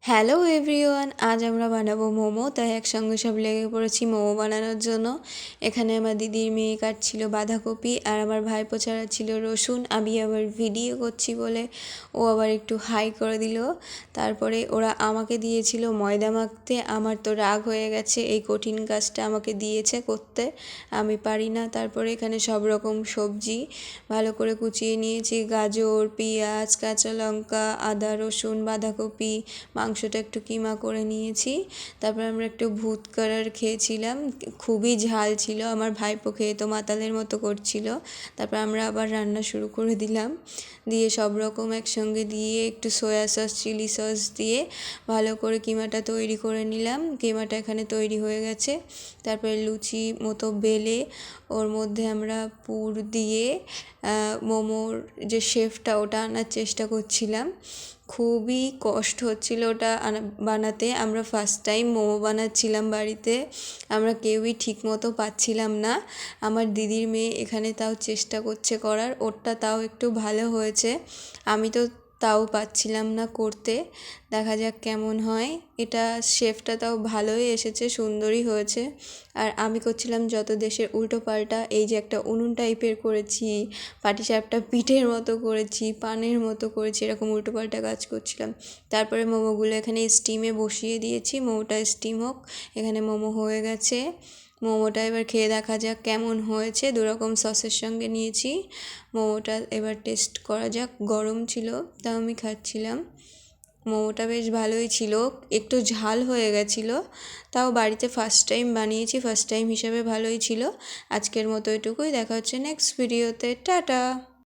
Hello everyone, আজ আমরা বানাবো মোমো। তাই একসঙ্গে সব লেগে পড়েছি মোমো বানানোর জন্য। এখানে আমার দিদির মেয়ে কাটছিল বাঁধাকপি আর আমার ভাইপো ছাড়াচ্ছিল রসুন। আমি আবার ভিডিও করছি বলে ও আবার একটু হাই করে দিল। তারপরে ওরা আমাকে দিয়েছিল ময়দা মাখতে। আমার তো রাগ হয়ে গেছে, এই কঠিন কাজটা আমাকে দিয়েছে করতে, আমি পারি না। তারপরে এখানে সব রকম সবজি ভালো করে কুচিয়ে নিয়েছি, গাজর, পেঁয়াজ, কাঁচা লঙ্কা, আদা, রসুন, বাঁধাকপি, মাংসটা একটু কিমা করে নিয়েছি। তারপর আমরা একটু ভূত কালার খেয়েছিলাম, খুবই ঝাল ছিল। আমার ভাইপো খেয়ে তো মাতালের মতো করছিল। তারপর আমরা আবার রান্না শুরু করে দিলাম, দিয়ে সব রকম একসঙ্গে দিয়ে একটু সয়া সস, চিলি সস দিয়ে ভালো করে কিমাটা তৈরি করে নিলাম। কিমাটা এখানে তৈরি হয়ে গেছে। তারপরে লুচি মতো বেলে ওর মধ্যে আমরা পুর দিয়ে মোমোর যে শেপটা ওটা আনার চেষ্টা করছিলাম। খুবই কষ্ট হচ্ছিল ওটা বানাতে। আমরা ফার্স্ট টাইম মোমো বানাচ্ছিলাম বাড়িতে, আমরা কেউই ঠিক মতো পাচ্ছিলাম না। আমার দিদির মেয়ে এখানে তাও চেষ্টা করছে করার, ওরটা তাও একটু ভালো হয়েছে, আমি তো তাও পাচ্ছিলাম না করতে। দেখা যাক কেমন হয়। এটা শেপটা তাও ভালোই এসেছে, সুন্দরই হয়েছে। আর আমি করছিলাম যত দেশের উল্টো পাল্টা, এই যে একটা উনুন টাইপের করেছি, পাটিসাপটা পিঠের মতো করেছি, পানের মতো করেছি, এরকম উল্টো পাল্টা কাজ করছিলাম। তারপরে মোমোগুলো এখানে স্টিমে বসিয়ে দিয়েছি, মোমোটা স্টিম হোক। এখানে মোমো হয়ে গেছে। মোমোটা এবার খেয়ে দেখা যাক কেমন হয়েছে। দুরকম সসের সঙ্গে নিয়েছি মোমোটা, এবার টেস্ট করা যাক। গরম ছিল তাও আমি খাচ্ছিলাম। মোমোটা বেশ ভালোই ছিল, একটু ঝাল হয়ে গেছিলো, তাও বাড়িতে ফার্স্ট টাইম বানিয়েছি, ফার্স্ট টাইম হিসাবে ভালোই ছিল। আজকের মতো এটুকুই, দেখা হচ্ছে নেক্সট ভিডিওতে। টাটা।